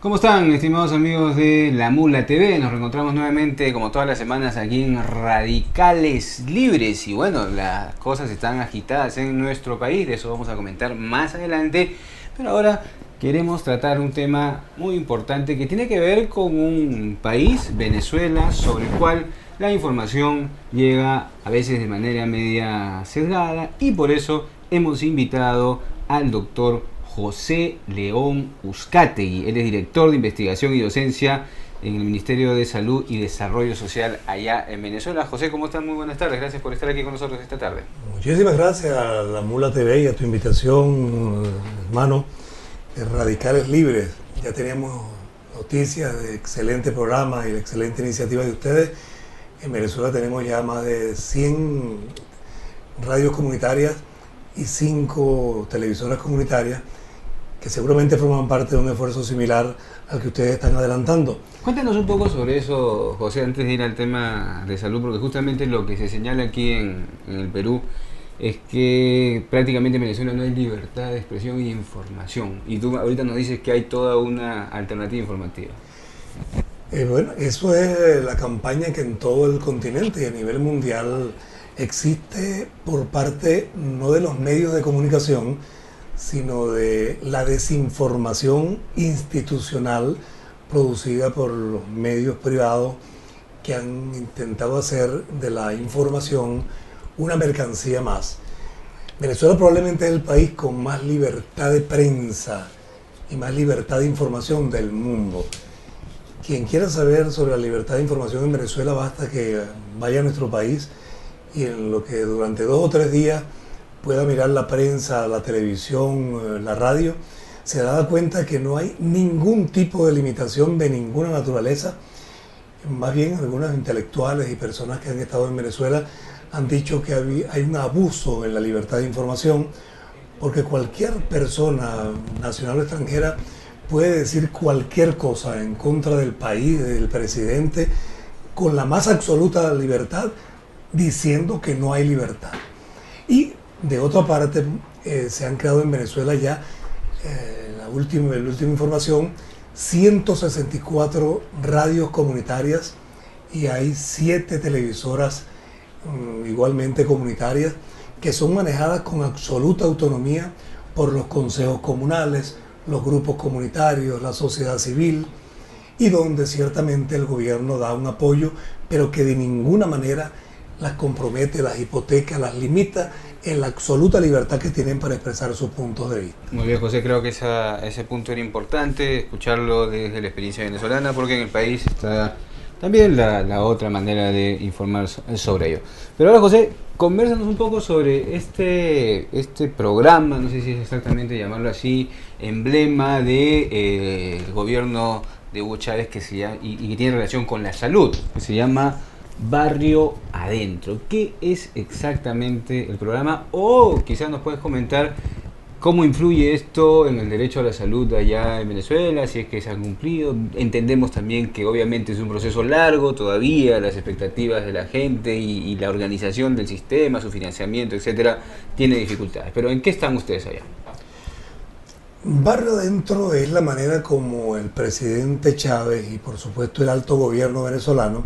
¿Cómo están, estimados amigos de La Mula TV? Nos reencontramos nuevamente, como todas las semanas, aquí en Radicales Libres. Y bueno, las cosas están agitadas en nuestro país, de eso vamos a comentar más adelante. Pero ahora queremos tratar un tema muy importante que tiene que ver con un país, Venezuela, sobre el cual la información llega a veces de manera media sesgada. Y por eso hemos invitado al doctor José León Uzcategui. Él es director de investigación y docencia en el Ministerio de Salud y Desarrollo Social allá en Venezuela. José, ¿cómo estás? Muy buenas tardes. Gracias por estar aquí con nosotros esta tarde. Muchísimas gracias a La Mula TV y a tu invitación, hermano, de Radicales Libres. Ya teníamos noticias de excelente programa y de excelente iniciativa de ustedes. En Venezuela tenemos ya más de 100 radios comunitarias y 5 televisoras comunitarias que seguramente forman parte de un esfuerzo similar al que ustedes están adelantando. Cuéntanos un poco sobre eso, José, antes de ir al tema de salud, porque justamente lo que se señala aquí en el Perú es que prácticamente en Venezuela no hay libertad de expresión y información. Y tú ahorita nos dices que hay toda una alternativa informativa. Bueno, eso es la campaña que en todo el continente y a nivel mundial existe por parte no de los medios de comunicación, sino de la desinformación institucional producida por los medios privados que han intentado hacer de la información una mercancía más. Venezuela probablemente es el país con más libertad de prensa y más libertad de información del mundo. Quien quiera saber sobre la libertad de información en Venezuela basta que vaya a nuestro país y en lo que durante 2 o 3 días pueda mirar la prensa, la televisión, la radio, se dará cuenta que no hay ningún tipo de limitación de ninguna naturaleza. Más bien algunos intelectuales y personas que han estado en Venezuela han dicho que hay un abuso en la libertad de información porque cualquier persona, nacional o extranjera, puede decir cualquier cosa en contra del país, del presidente, con la más absoluta libertad, diciendo que no hay libertad. Y de otra parte, se han creado en Venezuela ya, la última información, 164 radios comunitarias y hay 7 televisoras igualmente comunitarias que son manejadas con absoluta autonomía por los consejos comunales, los grupos comunitarios, la sociedad civil, y donde ciertamente el gobierno da un apoyo, pero que de ninguna manera las compromete, las hipoteca, las limita en la absoluta libertad que tienen para expresar sus puntos de vista. Muy bien, José, creo que ese punto era importante, escucharlo desde la experiencia venezolana, porque en el país está también la otra manera de informar sobre ello. Pero ahora, José, convérsanos un poco sobre este programa, no sé si es exactamente llamarlo así, emblema de el gobierno de Hugo Chávez y que tiene relación con la salud, que se llama Barrio Adentro. ¿Qué es exactamente el programa? O quizás nos puedes comentar cómo influye esto en el derecho a la salud allá en Venezuela, si es que se han cumplido. Entendemos también que obviamente es un proceso largo, todavía las expectativas de la gente y la organización del sistema, su financiamiento, etcétera, tiene dificultades. Pero ¿en qué están ustedes allá? Barrio Adentro es la manera como el presidente Chávez y por supuesto el alto gobierno venezolano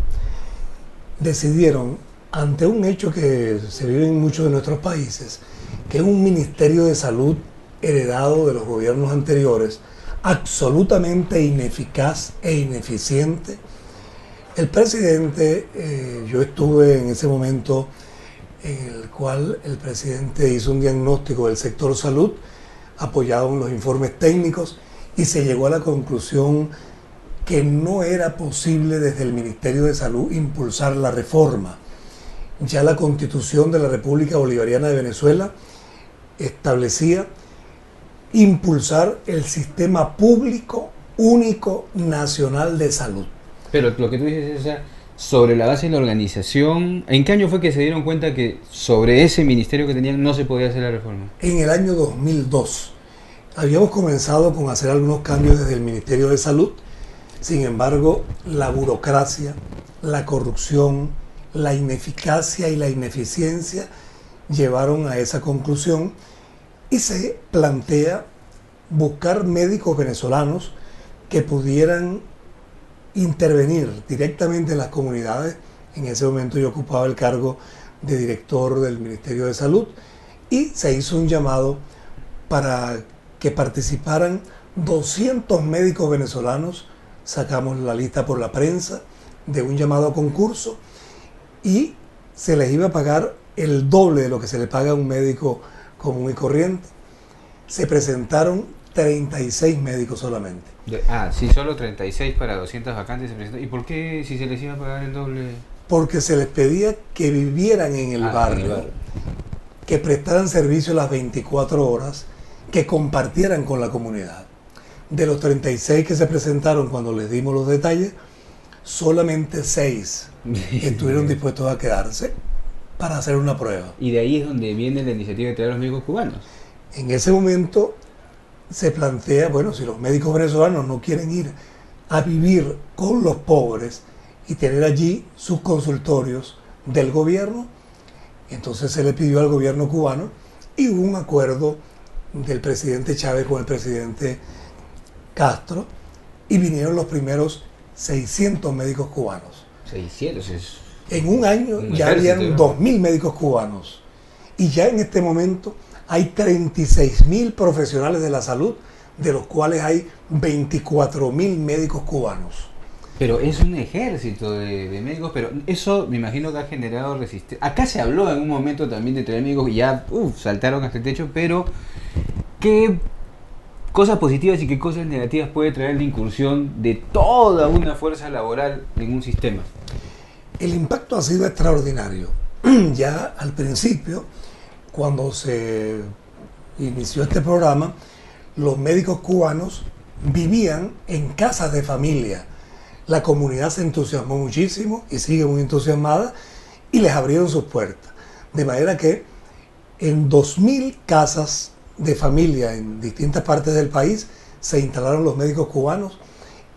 decidieron, ante un hecho que se vive en muchos de nuestros países, que es un Ministerio de Salud heredado de los gobiernos anteriores, absolutamente ineficaz e ineficiente. El presidente, yo estuve en ese momento en el cual el presidente hizo un diagnóstico del sector salud, apoyado en los informes técnicos, y se llegó a la conclusión que no era posible desde el Ministerio de Salud impulsar la reforma. Ya la Constitución de la República Bolivariana de Venezuela establecía impulsar el sistema público único nacional de salud. Pero lo que tú dices es sobre la base de la organización. ¿En qué año fue que se dieron cuenta que sobre ese ministerio que tenían no se podía hacer la reforma? En el año 2002. Habíamos comenzado con hacer algunos cambios desde el Ministerio de Salud. Sin embargo, la burocracia, la corrupción, la ineficacia y la ineficiencia llevaron a esa conclusión y se plantea buscar médicos venezolanos que pudieran intervenir directamente en las comunidades. En ese momento yo ocupaba el cargo de director del Ministerio de Salud y se hizo un llamado para que participaran 200 médicos venezolanos. Sacamos la lista por la prensa de un llamado a concurso y se les iba a pagar el doble de lo que se le paga a un médico común y corriente. Se presentaron 36 médicos solamente. Sí, solo 36 para 200 vacantes se presentaron. ¿Y por qué si se les iba a pagar el doble? Porque se les pedía que vivieran en el barrio, que prestaran servicio las 24 horas, que compartieran con la comunidad. De los 36 que se presentaron cuando les dimos los detalles, solamente 6 estuvieron dispuestos a quedarse para hacer una prueba. Y de ahí es donde viene la iniciativa de traer a los médicos cubanos. En ese momento se plantea, bueno, si los médicos venezolanos no quieren ir a vivir con los pobres y tener allí sus consultorios del gobierno, entonces se le pidió al gobierno cubano y hubo un acuerdo del presidente Chávez con el presidente Castro y vinieron los primeros 600 médicos cubanos. 600 es... En un año ya habían 2.000 médicos cubanos y ya en este momento hay 36.000 profesionales de la salud, de los cuales hay 24.000 médicos cubanos. Pero es un ejército de médicos, pero eso me imagino que ha generado resistencia. Acá se habló en un momento también de traer médicos y ya saltaron hasta el techo, pero ¿qué cosas positivas y qué cosas negativas puede traer la incursión de toda una fuerza laboral en un sistema? El impacto ha sido extraordinario. Ya al principio, cuando se inició este programa, los médicos cubanos vivían en casas de familia. La comunidad se entusiasmó muchísimo y sigue muy entusiasmada y les abrieron sus puertas. De manera que en 2.000 casas de familia en distintas partes del país se instalaron los médicos cubanos.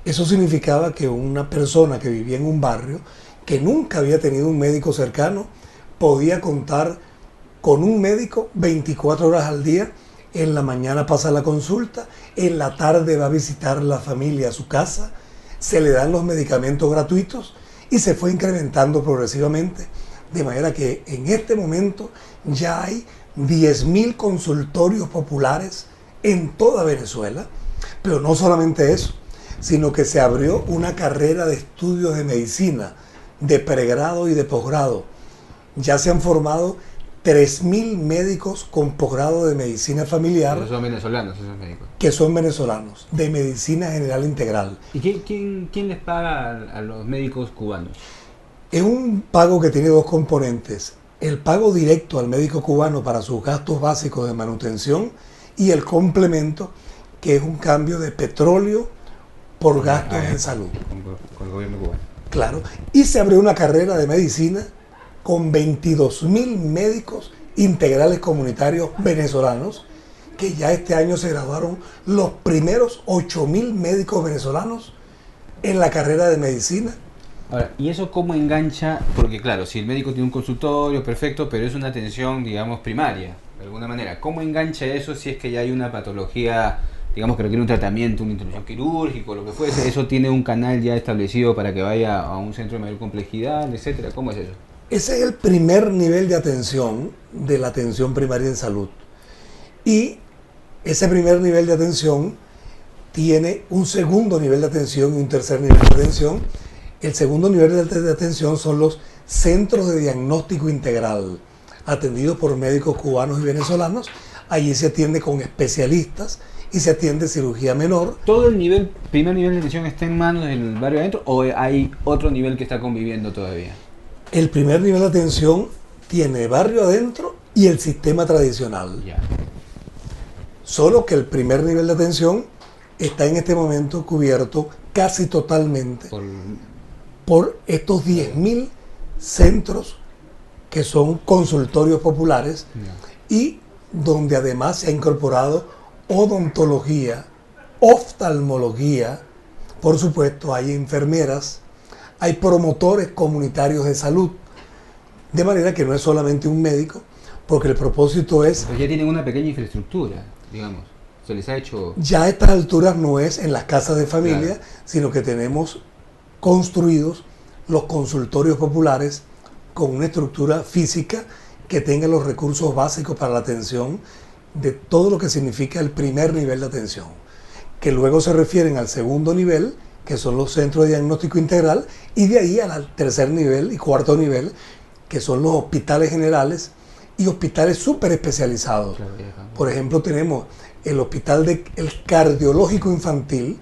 Eso significaba que una persona que vivía en un barrio, que nunca había tenido un médico cercano, podía contar con un médico 24 horas al día. En la mañana pasa la consulta, en la tarde va a visitar la familia a su casa, se le dan los medicamentos gratuitos y se fue incrementando progresivamente, de manera que en este momento ya hay 10.000 consultorios populares en toda Venezuela, pero no solamente eso, sino que se abrió una carrera de estudios de medicina, de pregrado y de posgrado. Ya se han formado 3.000 médicos con posgrado de medicina familiar. Esos son venezolanos, esos médicos. Que son venezolanos, de medicina general integral. ¿Y quién les paga a los médicos cubanos? Es un pago que tiene dos componentes. El pago directo al médico cubano para sus gastos básicos de manutención y el complemento, que es un cambio de petróleo por gastos en salud. Con el gobierno cubano. Claro. Y se abrió una carrera de medicina con 22.000 médicos integrales comunitarios venezolanos, que ya este año se graduaron los primeros 8.000 médicos venezolanos en la carrera de medicina. Ahora, ¿y eso cómo engancha? Porque claro, si el médico tiene un consultorio, perfecto, pero es una atención, digamos, primaria, de alguna manera. ¿Cómo engancha eso si es que ya hay una patología, digamos, que requiere un tratamiento, una intervención quirúrgica, lo que fuese? ¿Eso tiene un canal ya establecido para que vaya a un centro de mayor complejidad, etcétera? ¿Cómo es eso? Ese es el primer nivel de atención de la atención primaria en salud. Y ese primer nivel de atención tiene un segundo nivel de atención y un tercer nivel de atención. El segundo nivel de atención son los centros de diagnóstico integral, atendidos por médicos cubanos y venezolanos. Allí se atiende con especialistas y se atiende cirugía menor. ¿Todo el primer nivel de atención está en manos del barrio adentro o hay otro nivel que está conviviendo todavía? El primer nivel de atención tiene barrio adentro y el sistema tradicional. Ya. Solo que el primer nivel de atención está en este momento cubierto casi totalmente por estos 10.000 centros que son consultorios populares y donde además se ha incorporado odontología, oftalmología, por supuesto hay enfermeras, hay promotores comunitarios de salud, de manera que no es solamente un médico, porque el propósito es... Pues ya tienen una pequeña infraestructura, digamos. Se les ha hecho... Ya a estas alturas no es en las casas de familia, Claro. sino que tenemos construidos los consultorios populares con una estructura física que tenga los recursos básicos para la atención de todo lo que significa el primer nivel de atención, que luego se refieren al segundo nivel, que son los centros de diagnóstico integral, y de ahí al tercer nivel y cuarto nivel, que son los hospitales generales y hospitales súper especializados. Claro, Por ejemplo, tenemos el hospital el cardiológico infantil,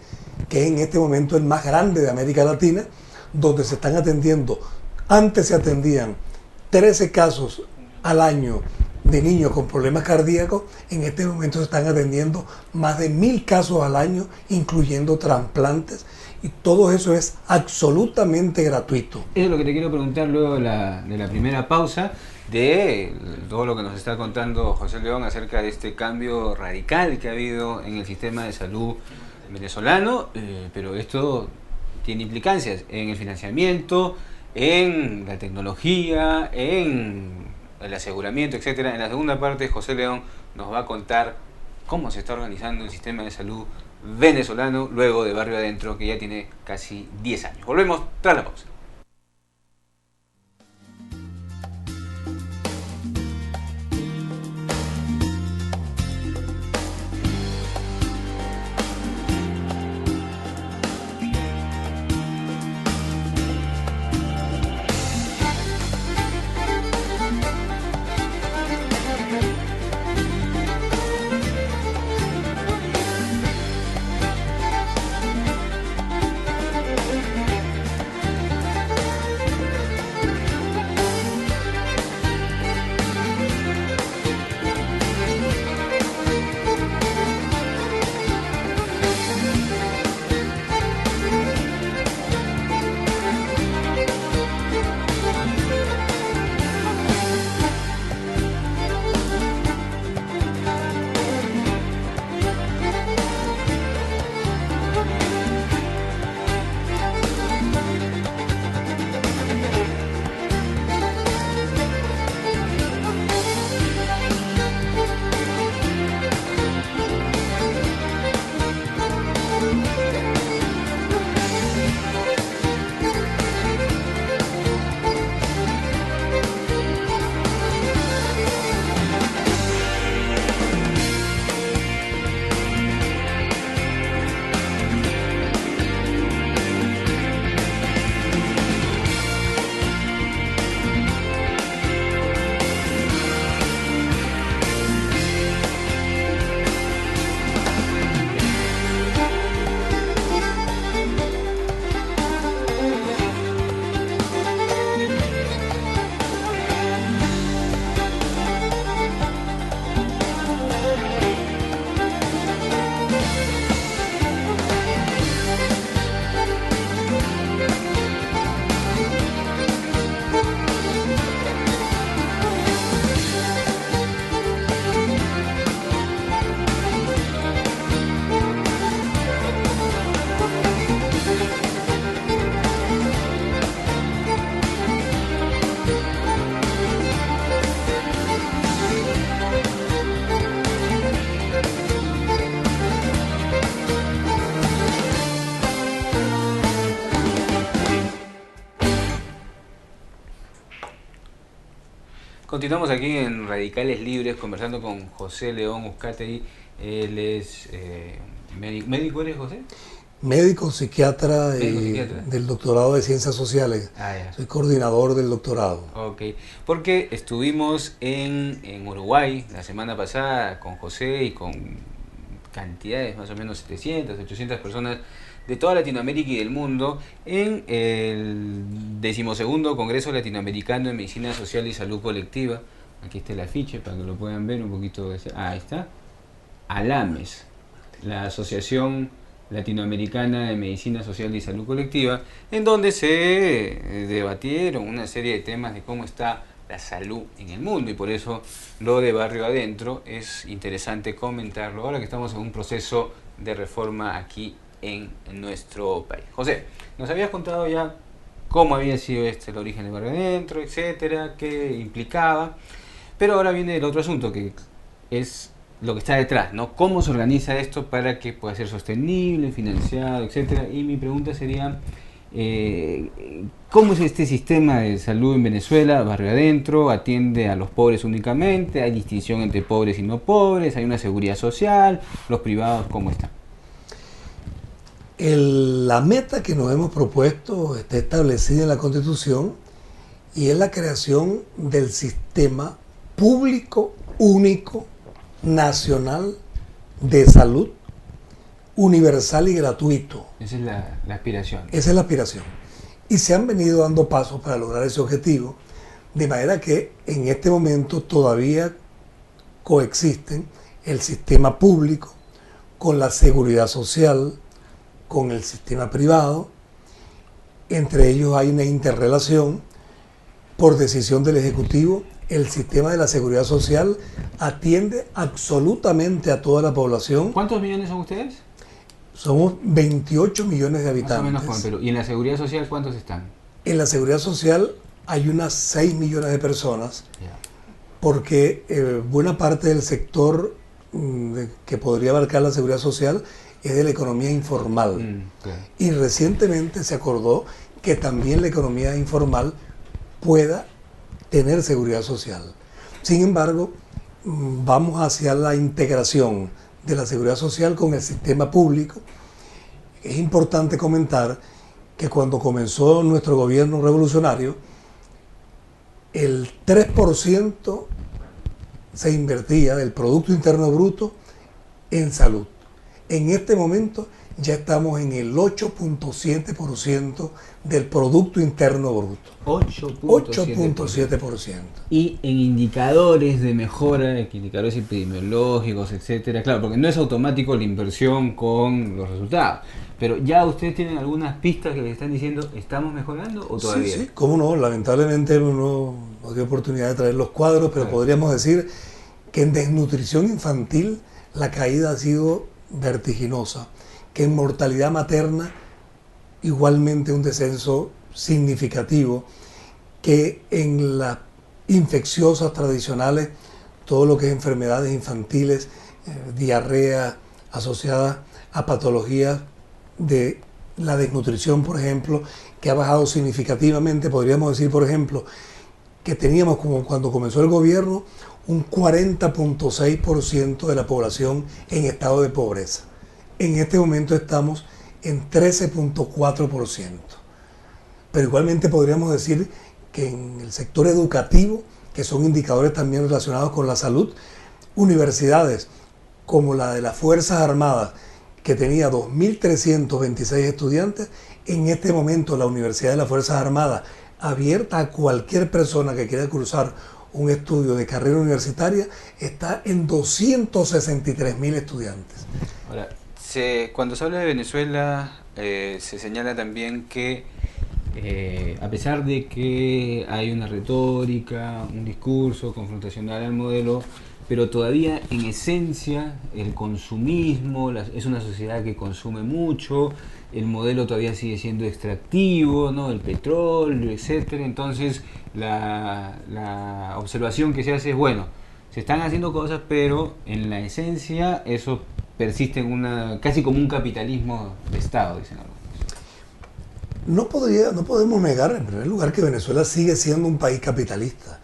que es en este momento el más grande de América Latina, donde se están atendiendo, antes se atendían 13 casos al año de niños con problemas cardíacos, en este momento se están atendiendo más de 1000 casos al año, incluyendo trasplantes, y todo eso es absolutamente gratuito. Eso es lo que te quiero preguntar luego de la primera pausa, de todo lo que nos está contando José León acerca de este cambio radical que ha habido en el sistema de salud venezolano, pero esto tiene implicancias en el financiamiento, en la tecnología, en el aseguramiento, etcétera. En la segunda parte, José León nos va a contar cómo se está organizando el sistema de salud venezolano luego de Barrio Adentro, que ya tiene casi 10 años. Volvemos tras la pausa. Continuamos aquí en Radicales Libres conversando con José León Uzcategui. Él es médico, ¿eres José? Médico, psiquiatra, Médico, y psiquiatra. del doctorado de Ciencias Sociales. Ya. Soy coordinador del doctorado. Ok, porque estuvimos en Uruguay la semana pasada con José y con cantidades, más o menos 700, 800 personas de toda Latinoamérica y del mundo en el 12º Congreso Latinoamericano de Medicina Social y Salud Colectiva. Aquí está el afiche para que lo puedan ver un poquito. Ahí está. ALAMES, la Asociación Latinoamericana de Medicina Social y Salud Colectiva, en donde se debatieron una serie de temas de cómo está la salud en el mundo, y por eso lo de Barrio Adentro es interesante comentarlo ahora que estamos en un proceso de reforma aquí en nuestro país. José, nos habías contado ya cómo había sido el origen de Barrio Adentro, etcétera, qué implicaba, pero ahora viene el otro asunto, que es lo que está detrás, ¿no? ¿Cómo se organiza esto para que pueda ser sostenible, financiado, etcétera? Y mi pregunta sería, ¿cómo es este sistema de salud en Venezuela? ¿Barrio adentro? ¿Atiende a los pobres únicamente? ¿Hay distinción entre pobres y no pobres? ¿Hay una seguridad social? ¿Los privados cómo están? La meta que nos hemos propuesto está establecida en la Constitución y es la creación del sistema público único nacional de salud universal y gratuito. Esa es la aspiración. Esa es la aspiración. Y se han venido dando pasos para lograr ese objetivo, de manera que en este momento todavía coexisten el sistema público con la seguridad social, con el sistema privado. Entre ellos hay una interrelación. Por decisión del Ejecutivo, el sistema de la seguridad social atiende absolutamente a toda la población. ¿Cuántos millones son ustedes? Somos 28 millones de habitantes. Más o menos como en Perú. ¿Y en la seguridad social cuántos están? En la seguridad social hay unas 6 millones de personas, porque buena parte del sector que podría abarcar la seguridad social es de la economía informal. Y recientemente se acordó que también la economía informal pueda tener seguridad social. Sin embargo, vamos hacia la integración de la seguridad social con el sistema público. Es importante comentar que cuando comenzó nuestro gobierno revolucionario, el 3% se invertía del Producto Interno Bruto en salud. En este momento ya estamos en el 8.7% del Producto Interno Bruto. 8.7%. Y en indicadores de mejora, indicadores epidemiológicos, etcétera, claro, porque no es automático la inversión con los resultados, pero ya ustedes tienen algunas pistas que les están diciendo, ¿estamos mejorando o todavía? Sí, cómo no, lamentablemente no dio oportunidad de traer los cuadros, pero podríamos decir que en desnutrición infantil la caída ha sido vertiginosa, que en mortalidad materna igualmente un descenso significativo, que en las infecciosas tradicionales, todo lo que es enfermedades infantiles, diarrea asociadas a patologías de la desnutrición, por ejemplo, que ha bajado significativamente. Podríamos decir, por ejemplo, que teníamos, como cuando comenzó el gobierno, un 40.6% de la población en estado de pobreza. En este momento estamos en 13.4%. Pero igualmente podríamos decir que en el sector educativo, que son indicadores también relacionados con la salud, universidades como la de las Fuerzas Armadas, que tenía 2.326 estudiantes, en este momento la Universidad de las Fuerzas Armadas, abierta a cualquier persona que quiera cursar un estudio de carrera universitaria, está en 263.000 estudiantes. Ahora, cuando se habla de Venezuela, se señala también que a pesar de que hay una retórica, un discurso confrontacional al modelo, pero todavía en esencia el consumismo, es una sociedad que consume mucho, el modelo todavía sigue siendo extractivo, ¿no? El petróleo, etcétera. Entonces la observación que se hace es, bueno, se están haciendo cosas, pero en la esencia eso persiste en casi como un capitalismo de Estado, dicen algunos. No podemos negar, en primer lugar, que Venezuela sigue siendo un país capitalista.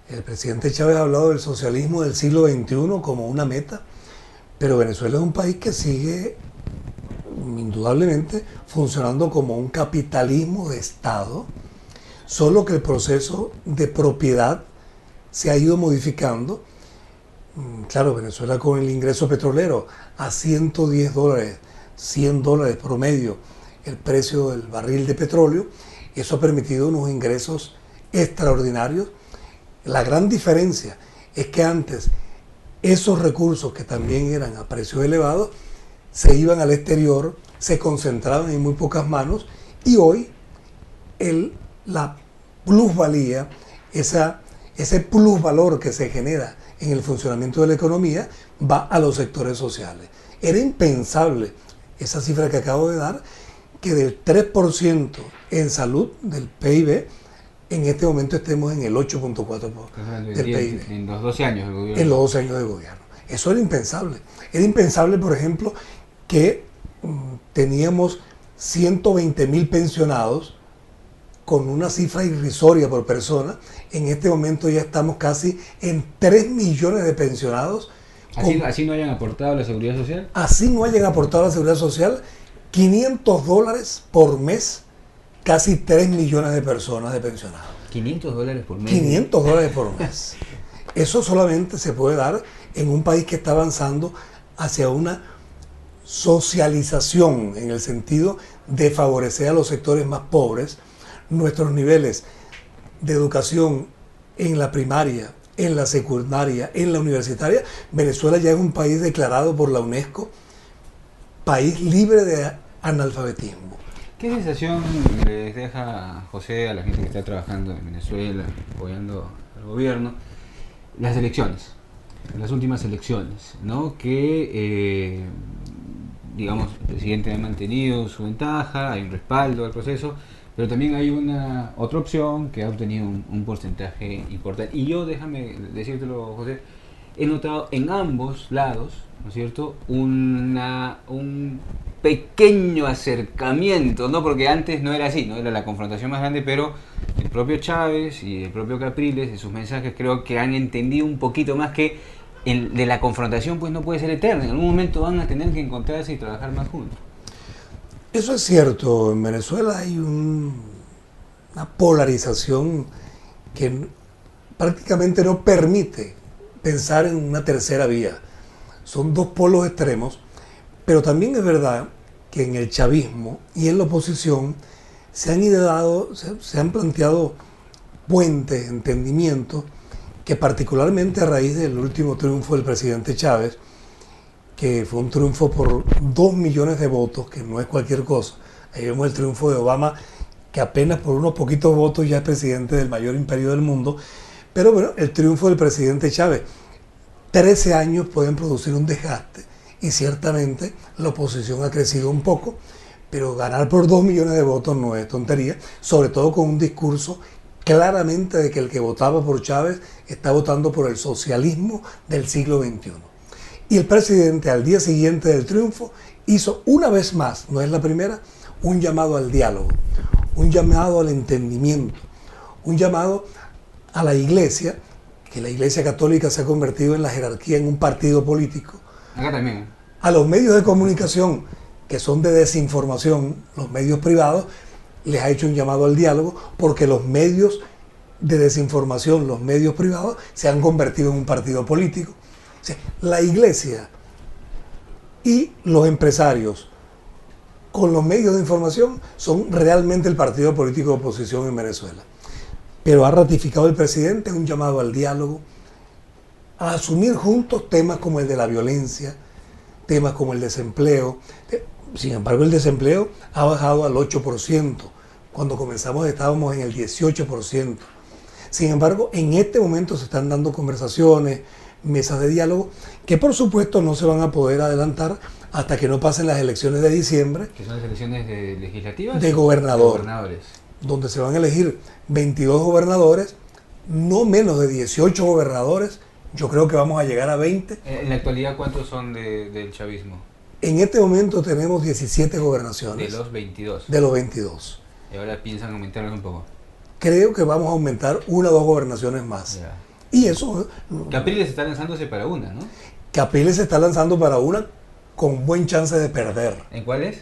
El presidente Chávez ha hablado del socialismo del siglo XXI como una meta, pero Venezuela es un país que sigue indudablemente funcionando como un capitalismo de Estado, solo que el proceso de propiedad se ha ido modificando. Claro, Venezuela con el ingreso petrolero a $110, $100 promedio el precio del barril de petróleo, eso ha permitido unos ingresos extraordinarios. La gran diferencia es que antes esos recursos, que también eran a precios elevados, se iban al exterior, se concentraban en muy pocas manos, y hoy la plusvalía, ese plusvalor que se genera en el funcionamiento de la economía, va a los sectores sociales. Era impensable esa cifra que acabo de dar, que del 3% en salud del PIB, en este momento estemos en el 8.4% del PIB. En los 12 años del gobierno. En los 12 años de gobierno. Eso era impensable. Era impensable, por ejemplo, que teníamos 120.000 pensionados con una cifra irrisoria por persona. En este momento ya estamos casi en 3 millones de pensionados. Así no hayan aportado a la seguridad social. Así no hayan aportado a la seguridad social, $500 por mes, casi 3 millones de personas de pensionados. $500 por mes. $500 por mes. Eso solamente se puede dar en un país que está avanzando hacia una socialización, en el sentido de favorecer a los sectores más pobres. Nuestros niveles de educación en la primaria, en la secundaria, en la universitaria, Venezuela ya es un país declarado por la UNESCO país libre de analfabetismo. ¿Qué sensación les deja, José, a la gente que está trabajando en Venezuela, apoyando al gobierno, las elecciones, las últimas elecciones, ¿no? Que, digamos, el presidente ha mantenido su ventaja, hay un respaldo al proceso, pero también hay una otra opción que ha obtenido un porcentaje importante. Y yo, déjame decírtelo, José, he notado en ambos lados, ¿no es cierto?, un pequeño acercamiento, ¿no? Porque antes no era así, no era la confrontación más grande, pero el propio Chávez y el propio Capriles, en sus mensajes, creo que han entendido un poquito más que de la confrontación pues no puede ser eterna. En algún momento van a tener que encontrarse y trabajar más juntos. Eso es cierto. En Venezuela hay una polarización que prácticamente no permite pensar en una tercera vía. Son dos polos extremos, pero también es verdad que en el chavismo y en la oposición se han planteado puentes, entendimientos, que particularmente a raíz del último triunfo del presidente Chávez, que fue un triunfo por 2 millones de votos, que no es cualquier cosa. Ahí vemos el triunfo de Obama, que apenas por unos poquitos votos ya es presidente del mayor imperio del mundo. Pero bueno, el triunfo del presidente Chávez, 13 años pueden producir un desgaste, y ciertamente la oposición ha crecido un poco, pero ganar por 2 millones de votos no es tontería, sobre todo con un discurso claramente de que el que votaba por Chávez está votando por el socialismo del siglo XXI. Y el presidente, al día siguiente del triunfo, hizo una vez más, no es la primera, un llamado al diálogo, un llamado al entendimiento, un llamado a la Iglesia, que la Iglesia Católica se ha convertido en la jerarquía, en un partido político. Acá también. A los medios de comunicación, que son de desinformación, los medios privados, les ha hecho un llamado al diálogo, porque los medios de desinformación, los medios privados, se han convertido en un partido político. O sea, la Iglesia y los empresarios con los medios de información son realmente el partido político de oposición en Venezuela. Pero ha ratificado el presidente un llamado al diálogo, a asumir juntos temas como el de la violencia, temas como el desempleo. Sin embargo, el desempleo ha bajado al 8%. Cuando comenzamos estábamos en el 18%. Sin embargo, en este momento se están dando conversaciones, mesas de diálogo, que por supuesto no se van a poder adelantar hasta que no pasen las elecciones de diciembre. ¿Que son las elecciones legislativas? De gobernadores. Donde se van a elegir 22 gobernadores, no menos de 18 gobernadores. Yo creo que vamos a llegar a 20. En la actualidad, ¿cuántos son del chavismo? En este momento tenemos 17 gobernaciones. De los 22. De los 22. Y ahora piensan aumentarlos un poco. Creo que vamos a aumentar 1 o 2 gobernaciones más. Ya. Y eso... Capriles está lanzándose para una, ¿no? Capriles se está lanzando para una con buen chance de perder. ¿En cuál es?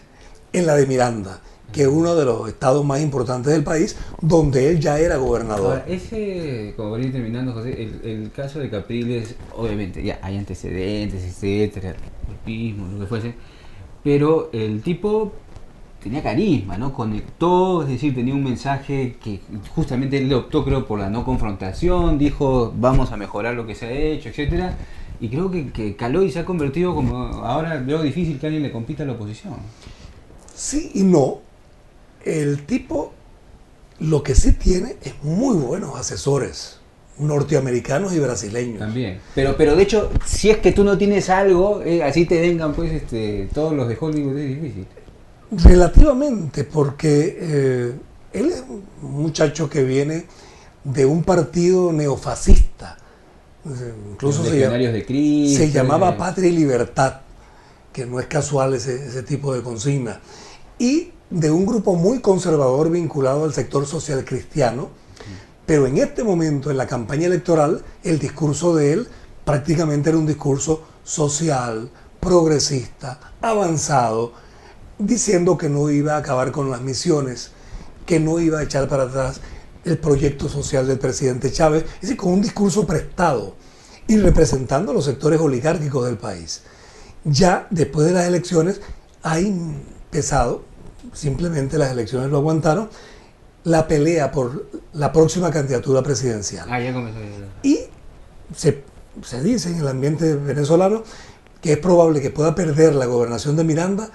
En la de Miranda, que es uno de los estados más importantes del país, donde él ya era gobernador. Ahora, ese, como para ir terminando, José, el caso de Capriles, obviamente ya hay antecedentes, etcétera, golpismo, lo que fuese, pero el tipo tenía carisma, ¿no? Conectó, es decir, tenía un mensaje que justamente él optó, creo, por la no confrontación, dijo, vamos a mejorar lo que se ha hecho, etcétera, y creo que caló y se ha convertido como, ahora veo difícil que alguien le compita a la oposición. Sí y no. El tipo, lo que sí tiene es muy buenos asesores, norteamericanos y brasileños. También. Pero de hecho, si es que tú no tienes algo, así te vengan pues todos los de Hollywood, es difícil. Relativamente, porque él es un muchacho que viene de un partido neofascista, incluso se llamaba Patria y Libertad, que no es casual ese tipo de consigna, y de un grupo muy conservador vinculado al sector social cristiano, pero en este momento, en la campaña electoral, el discurso de él prácticamente era un discurso social, progresista, avanzado, diciendo que no iba a acabar con las misiones, que no iba a echar para atrás el proyecto social del presidente Chávez, es decir, con un discurso prestado y representando a los sectores oligárquicos del país. Ya después de las elecciones ha empezado, simplemente las elecciones lo aguantaron, la pelea por la próxima candidatura presidencial. Ya comenzó. Y se dice en el ambiente venezolano que es probable que pueda perder la gobernación de Miranda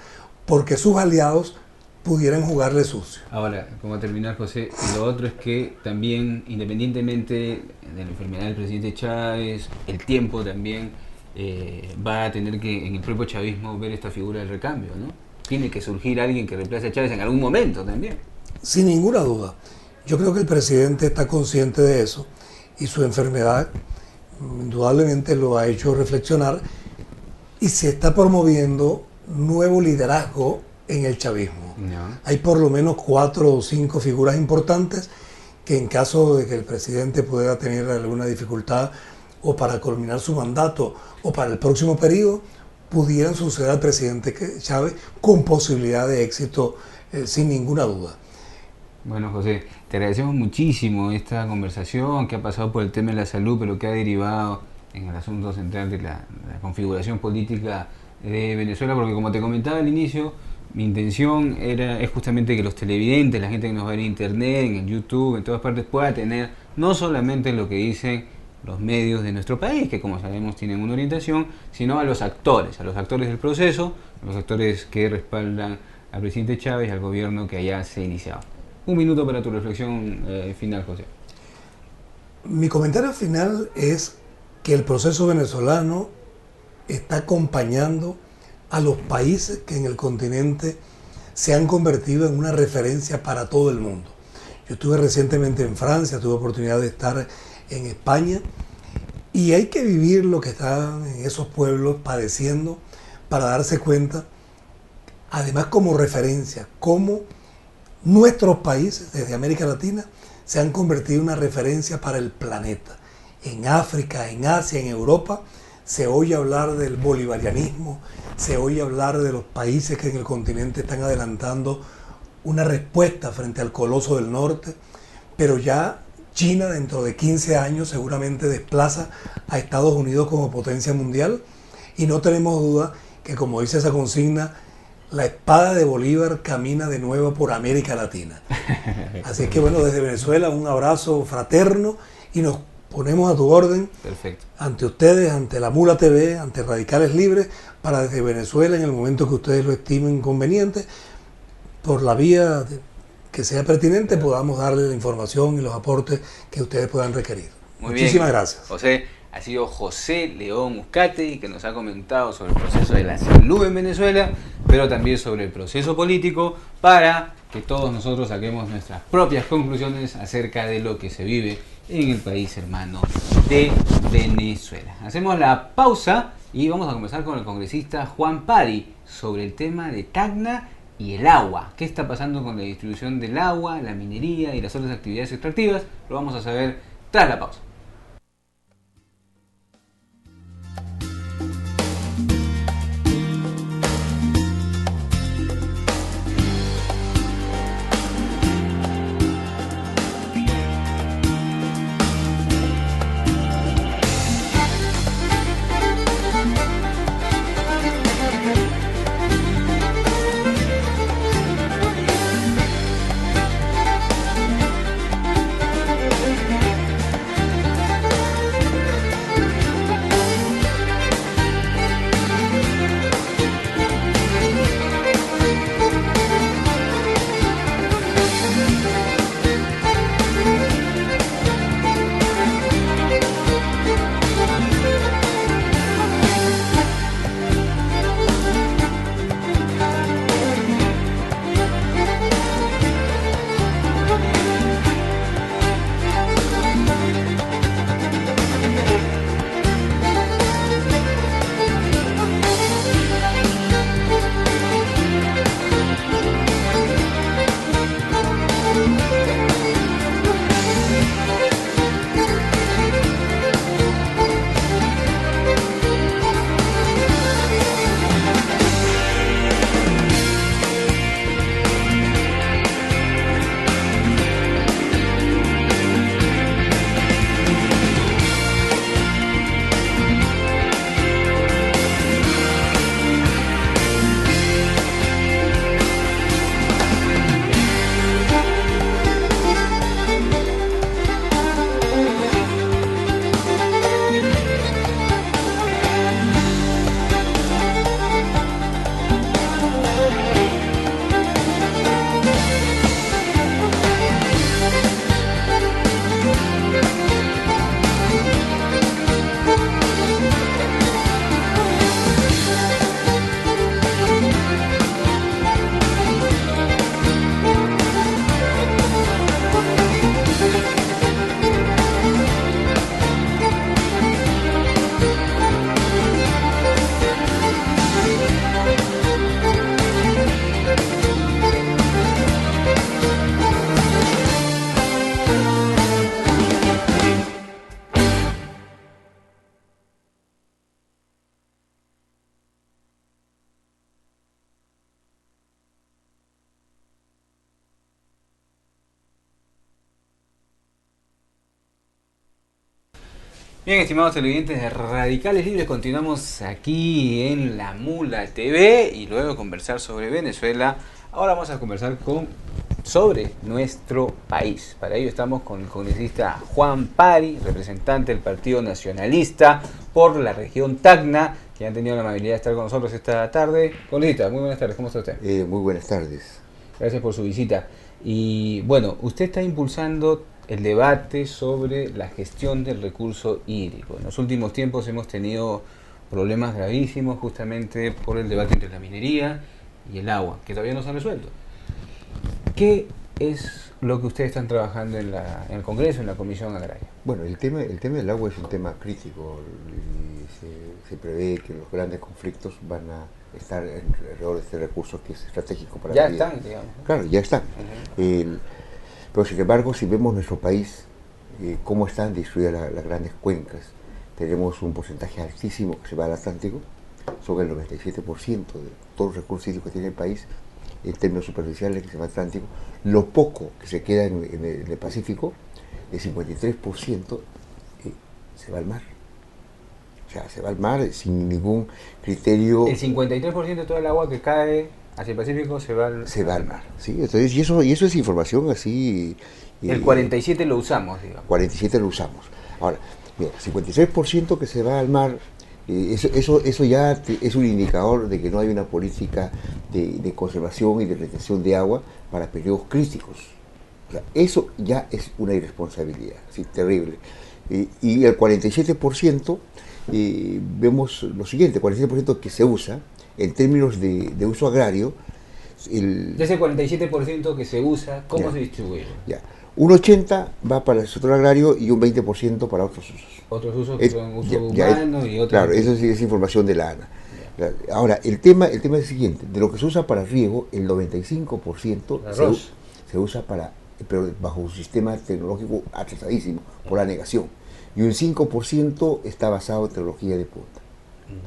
porque sus aliados pudieran jugarle sucio. Ahora, como terminar, José, lo otro es que también, independientemente de la enfermedad del presidente Chávez, el tiempo también va a tener que, en el propio chavismo, ver esta figura del recambio, ¿no? Tiene que surgir alguien que reemplace a Chávez en algún momento también. Sin ninguna duda. Yo creo que el presidente está consciente de eso y su enfermedad indudablemente lo ha hecho reflexionar y se está promoviendo nuevo liderazgo en el chavismo. No. Hay por lo menos 4 o 5 figuras importantes que en caso de que el presidente pueda tener alguna dificultad o para culminar su mandato o para el próximo periodo, pudieran suceder al presidente Chávez con posibilidad de éxito sin ninguna duda. Bueno, José, te agradecemos muchísimo esta conversación que ha pasado por el tema de la salud, pero que ha derivado en el asunto central de la configuración política de Venezuela, porque como te comentaba al inicio, mi intención es justamente que los televidentes, la gente que nos va a ver en internet, en YouTube, en todas partes, pueda tener no solamente lo que dicen los medios de nuestro país, que como sabemos tienen una orientación, sino a los actores del proceso, a los actores que respaldan al presidente Chávez y al gobierno que allá se ha iniciado. Un minuto para tu reflexión final, José. Mi comentario final es que el proceso venezolano está acompañando a los países que en el continente se han convertido en una referencia para todo el mundo. Yo estuve recientemente en Francia, tuve oportunidad de estar en España y hay que vivir lo que están en esos pueblos padeciendo para darse cuenta, además como referencia, cómo nuestros países desde América Latina se han convertido en una referencia para el planeta. En África, en Asia, en Europa, se oye hablar del bolivarianismo, se oye hablar de los países que en el continente están adelantando una respuesta frente al coloso del norte, pero ya China dentro de 15 años seguramente desplaza a Estados Unidos como potencia mundial y no tenemos duda que, como dice esa consigna, la espada de Bolívar camina de nuevo por América Latina. Así es que bueno, desde Venezuela un abrazo fraterno y nos ponemos a tu orden. Perfecto. Ante ustedes, ante la Mula TV, ante Radicales Libres, para desde Venezuela, en el momento que ustedes lo estimen conveniente, por la vía que sea pertinente, podamos darle la información y los aportes que ustedes puedan requerir. Muchísimas gracias. José, ha sido José León Uzcategui que nos ha comentado sobre el proceso de la salud en Venezuela, pero también sobre el proceso político, para que todos nosotros saquemos nuestras propias conclusiones acerca de lo que se vive en el país hermano de Venezuela. Hacemos la pausa y vamos a conversar con el congresista Juan Pari sobre el tema de Tacna y el agua. ¿Qué está pasando con la distribución del agua, la minería y las otras actividades extractivas? Lo vamos a saber tras la pausa. Bien, estimados televidentes de Radicales Libres, continuamos aquí en La Mula TV y luego de conversar sobre Venezuela, ahora vamos a conversar sobre nuestro país. Para ello estamos con el congresista Juan Pari, representante del Partido Nacionalista por la región Tacna, que han tenido la amabilidad de estar con nosotros esta tarde. Congresista, muy buenas tardes, ¿cómo está usted? Muy buenas tardes. Gracias por su visita. Y bueno, usted está impulsando el debate sobre la gestión del recurso hídrico. En los últimos tiempos hemos tenido problemas gravísimos justamente por el debate entre la minería y el agua, que todavía no se han resuelto. ¿Qué es lo que ustedes están trabajando en el Congreso, en la Comisión Agraria? Bueno, el tema del agua es un tema crítico y se prevé que los grandes conflictos van a estar alrededor de este recurso que es estratégico para la vida. Ya están, digamos. Claro, ya están. Pero sin embargo, si vemos nuestro país, cómo están destruidas las grandes cuencas, tenemos un porcentaje altísimo que se va al Atlántico, sobre el 97% de todos los recursos hídricos que tiene el país, en términos superficiales, que se va al Atlántico. Lo poco que se queda en el Pacífico, el 53%, se va al mar. O sea, se va al mar sin ningún criterio. El 53% de todo el agua que cae hacia el Pacífico se va al mar. ¿Sí? Entonces, y eso es información así. El 47 lo usamos, digamos. 47 lo usamos. Ahora, mira, 56% que se va al mar, eso ya es un indicador de que no hay una política de conservación y de retención de agua para periodos críticos. O sea, eso ya es una irresponsabilidad, ¿sí? Terrible. Y el 47%, vemos lo siguiente, 47% que se usa en términos de uso agrario. De ese 47% que se usa, ¿cómo se distribuye? Ya. Un 80% va para el sector agrario y un 20% para otros usos. Otros usos que son uso humano y otros. Claro, eso sí es información de la ANA. Ahora, el tema es el siguiente: de lo que se usa para riego, el 95% se usa pero bajo un sistema tecnológico atrasadísimo por la negación. Y un 5% está basado en tecnología de punta.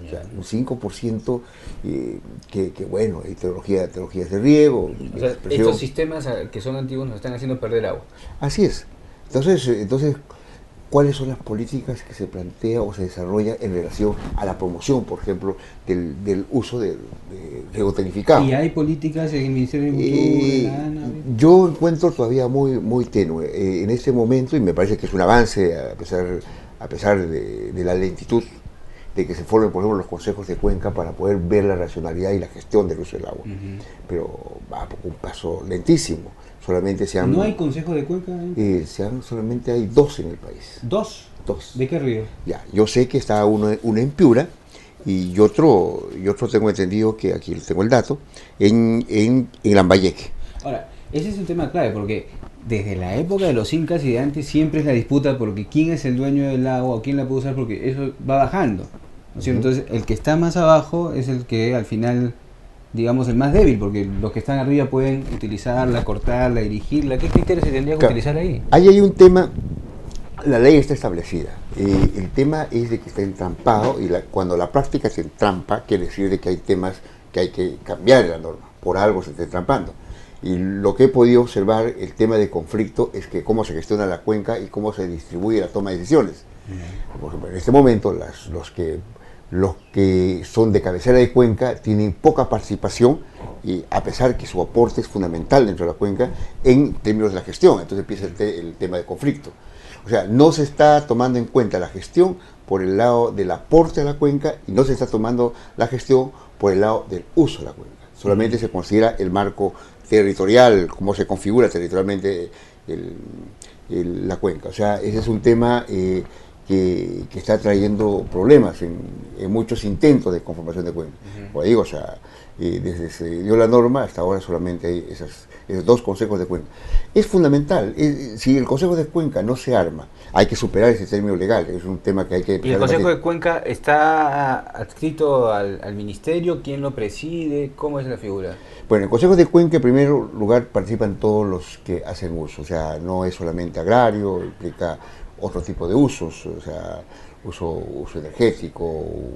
O sea, un 5% bueno, hay tecnologías de riego. O sea, estos sistemas que son antiguos nos están haciendo perder agua. Así es. Entonces, ¿cuáles son las políticas que se plantea o se desarrolla en relación a la promoción, por ejemplo, del uso de riego tecnificado? ¿Y hay políticas en el Ministerio de Agricultura? Yo encuentro todavía muy tenue en este momento, y me parece que es un avance a pesar de la lentitud de que se formen, por ejemplo, los consejos de cuenca para poder ver la racionalidad y la gestión del uso del agua. Pero va por un paso lentísimo. Solamente ¿No hay consejo de cuenca? Solamente hay 2 en el país. ¿Dos? 2. ¿De qué río? Ya, yo sé que está uno en Piura y otro tengo entendido, que aquí tengo el dato, en Lambayeque. Ahora, ese es un tema clave porque desde la época de los incas y de antes siempre es la disputa porque quién es el dueño del agua o quién la puede usar, porque eso va bajando, ¿no es cierto? Entonces el que está más abajo es el que al final, digamos, el más débil, porque los que están arriba pueden utilizarla, cortarla, dirigirla. ¿Qué criterios se tendría que utilizar ahí? Ahí hay un tema. La ley está establecida. El tema es de que está entrampado, y cuando la práctica se entrampa, quiere decir de que hay temas que hay que cambiar en la norma. Por algo se está entrampando. Y lo que he podido observar, el tema de conflicto, es que cómo se gestiona la cuenca y cómo se distribuye la toma de decisiones. Por ejemplo, en este momento, los que son de cabecera de cuenca tienen poca participación, y a pesar que su aporte es fundamental dentro de la cuenca en términos de la gestión. Entonces empieza el tema de conflicto. O sea, no se está tomando en cuenta la gestión por el lado del aporte a la cuenca y no se está tomando la gestión por el lado del uso de la cuenca. Solamente se considera el marco territorial, cómo se configura territorialmente la cuenca. O sea, ese es un tema que está trayendo problemas en muchos intentos de conformación de cuenca. Como digo, o sea, desde se dio la norma hasta ahora solamente hay esos 2 consejos de cuenca. Es fundamental. Si el consejo de cuenca no se arma, hay que superar ese término legal. Es un tema que hay que... ¿Y el consejo de cuenca está adscrito al ministerio? ¿Quién lo preside? ¿Cómo es la figura? Bueno, en el consejo de cuenca, en primer lugar, participan todos los que hacen uso. O sea, no es solamente agrario, implica otro tipo de usos, o sea, uso energético,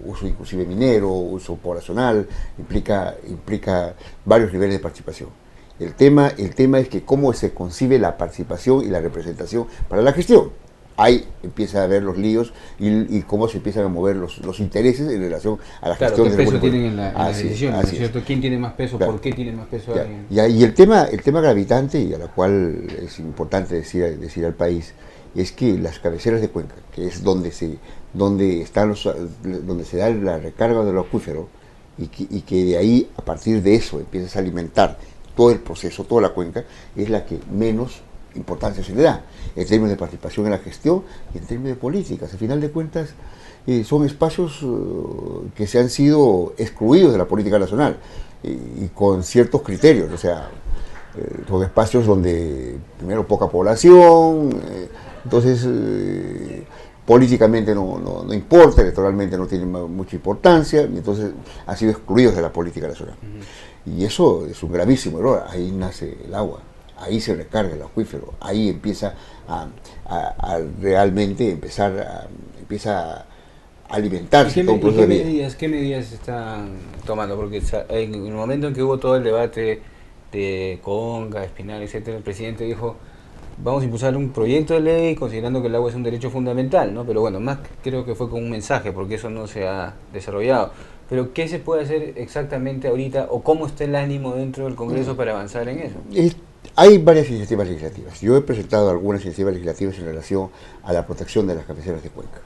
uso inclusive minero, uso poblacional, implica varios niveles de participación. El tema es que cómo se concibe la participación y la representación para la gestión. ahí empieza a haber los líos y cómo se empiezan a mover los intereses en relación a la Claro, gestión ¿qué del peso buen tienen en las decisiones? ¿No es cierto? ¿Quién tiene más peso? Claro. ¿Por qué tiene más peso Ya, alguien? ya, y el tema gravitante, y a la cual es importante decir al país, es que las cabeceras de cuenca, que es donde se da la recarga del acuífero, y que de ahí, a partir de eso, empiezas a alimentar todo el proceso, toda la cuenca, es la que menos importancia se le da, en términos de participación en la gestión y en términos de políticas. Al final de cuentas, son espacios que se han sido excluidos de la política nacional y con ciertos criterios, o sea, son espacios donde, primero, poca población, entonces políticamente no importa, electoralmente no tiene mucha importancia, y entonces han sido excluidos de la política nacional. Y eso es un gravísimo error. Ahí nace el agua, ahí se recarga el acuífero, ahí empieza a realmente empieza a alimentarse todo un proceso de vida. ¿Qué medidas se están tomando? Porque en el momento en que hubo todo el debate de Conga, Espinal, etcétera, el presidente dijo: vamos a impulsar un proyecto de ley considerando que el agua es un derecho fundamental, ¿no? Pero bueno, más creo que fue con un mensaje, porque eso no se ha desarrollado. Pero ¿qué se puede hacer exactamente ahorita, o cómo está el ánimo dentro del Congreso para avanzar en eso? Hay varias iniciativas legislativas. Yo he presentado algunas iniciativas legislativas en relación a la protección de las cabeceras de cuenca.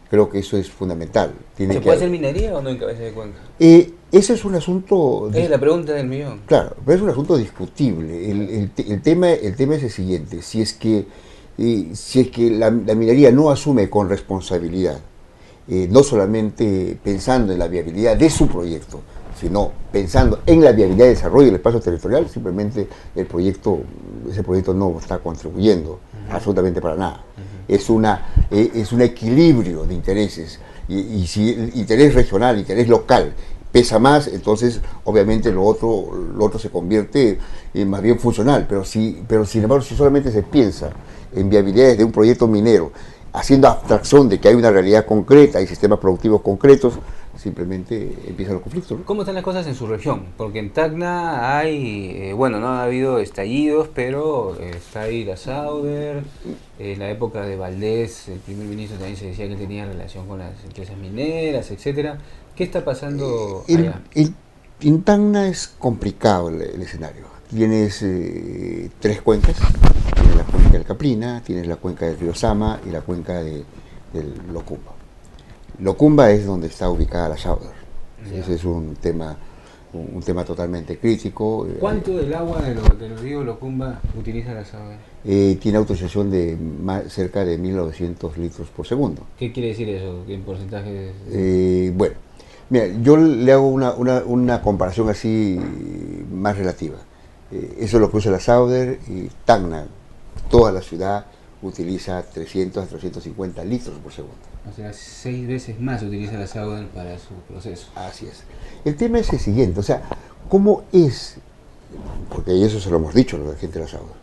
Creo que eso es fundamental. ¿Se puede hacer minería o no en cabeza de cuenca? Ese es un asunto... Es la pregunta del millón. Claro, pero es un asunto discutible. El tema es el siguiente: si es que la minería no asume con responsabilidad, no solamente pensando en la viabilidad de su proyecto, sino pensando en la viabilidad de desarrollo del espacio territorial, simplemente ese proyecto no está contribuyendo absolutamente para nada. Es un equilibrio de intereses, y si el interés regional, el interés local pesa más, entonces obviamente lo otro se convierte en más bien funcional. Pero sin embargo, si solamente se piensa en viabilidades de un proyecto minero, haciendo abstracción de que hay una realidad concreta, hay sistemas productivos concretos, simplemente empiezan los conflictos, ¿no? ¿Cómo están las cosas en su región? Porque en Tacna hay, bueno, no ha habido estallidos, pero está ahí la Sauder. En la época de Valdés, el primer ministro también se decía que tenía relación con las empresas mineras, etcétera. ¿Qué está pasando allá? En Tacna es complicado el escenario. Tienes 3 cuencas: tienes la cuenca del Caprina, tienes la cuenca del río Sama y la cuenca del Locumba. Locumba es donde está ubicada la Sauder. Ese es un tema totalmente crítico. ¿Cuánto del agua del río Locumba utiliza la Sauder? Tiene autorización de cerca de 1.900 litros por segundo. ¿Qué quiere decir eso? ¿En porcentaje? Bueno, mira, yo le hago una comparación así más relativa. Eso es lo que usa la Sauder, y Tacna, toda la ciudad, utiliza 300 a 350 litros por segundo. O sea, 6 veces más utiliza la Sauder para su proceso. Así es. El tema es el siguiente, o sea, ¿cómo es? Porque eso se lo hemos dicho a la gente de la Sauder.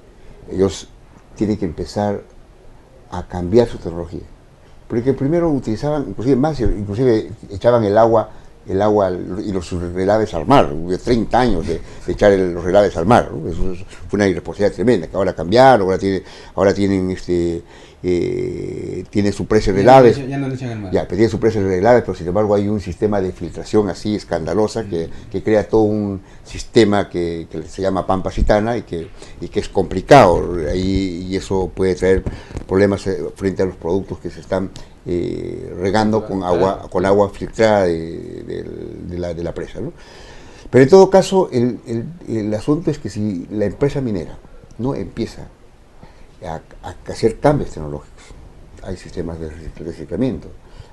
Ellos tienen que empezar a cambiar su tecnología. Porque primero utilizaban, inclusive echaban el agua y los relaves al mar. Hubo 30 años de echar los relaves al mar, ¿no? Eso fue una irresponsabilidad tremenda, que ahora cambiaron, ahora tienen su presa de relaves. Ya no le echan al mar. Ya, tienen su presa de relaves, pero sin embargo hay un sistema de filtración así escandalosa que crea todo un sistema que se llama pampa citana y que es complicado, y eso puede traer problemas frente a los productos que se están regando con agua filtrada de la presa, ¿no? Pero en todo caso, el asunto es que si la empresa minera no empieza a hacer cambios tecnológicos, hay sistemas de reciclamiento.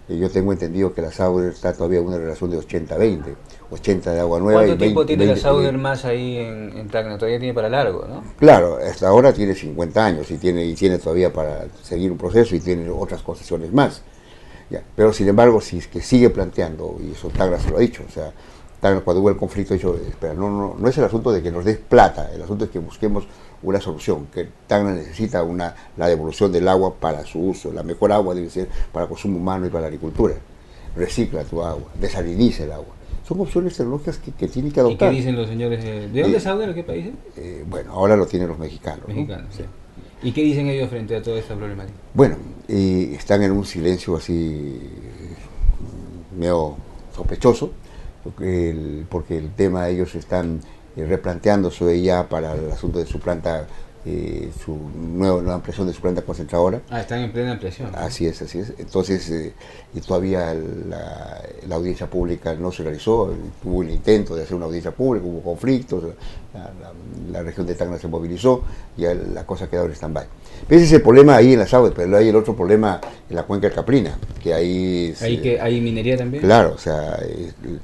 Yo tengo entendido que la Sauder está todavía en una relación de 80-20, 80 de agua nueva. ¿Cuánto tiempo tiene la Sauder más ahí en Tacna? Todavía tiene para largo, ¿no? Claro, hasta ahora tiene 50 años y tiene todavía para seguir un proceso, y tiene otras concesiones más. Ya, pero sin embargo, si es que sigue planteando, y eso Tacna se lo ha dicho, o sea, Tacna, cuando hubo el conflicto, ha dicho: espera, no es el asunto de que nos des plata, el asunto es que busquemos una solución, que Tacna necesita la devolución del agua para su uso. La mejor agua debe ser para consumo humano y para la agricultura. Recicla tu agua, desaliniza el agua. Son opciones tecnológicas que tienen que adoptar. ¿Y qué dicen los señores? ¿De dónde es Sauder? ¿De qué país es? Bueno, ahora lo tienen los mexicanos. Mexicanos, ¿no? sí. ¿Y qué dicen ellos frente a toda esta problemática? Bueno, y están en un silencio así medio sospechoso, porque el tema de ellos están replanteándose ya para el asunto de su planta, su nueva ampliación de su planta concentradora. Están en plena ampliación, ¿no? Así es, así es. Entonces, y todavía la audiencia pública no se realizó, hubo un intento de hacer una audiencia pública, hubo conflictos, la región de Tacna se movilizó y la cosa quedó en stand-by. Ese es el problema ahí en la Saudi, pero hay el otro problema en la cuenca del Caprina, que ahí... ¿Hay minería también? Claro, o sea,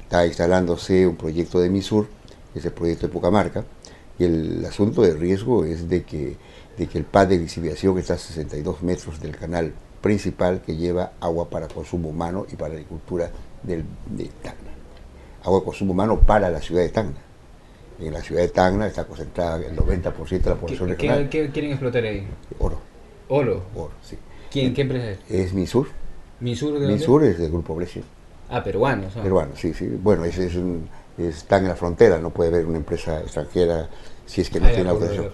está instalándose un proyecto de Misur, que es el proyecto de Pucamarca, y el asunto de riesgo es de que el pad de liciviación está a 62 metros del canal principal que lleva agua para consumo humano y para la agricultura de Tacna. Agua de consumo humano para la ciudad de Tacna. En la ciudad de Tacna está concentrada el 90% de la población regional. ¿Qué quieren explotar ahí? Oro. ¿Oro? Oro, sí. ¿Qué empresa es? Es Misur. ¿Misur de dónde? Misur es del Grupo Brescia. Peruanos. Peruano, sí, sí. Bueno, están en la frontera, no puede haber una empresa extranjera si es que no tiene autorización.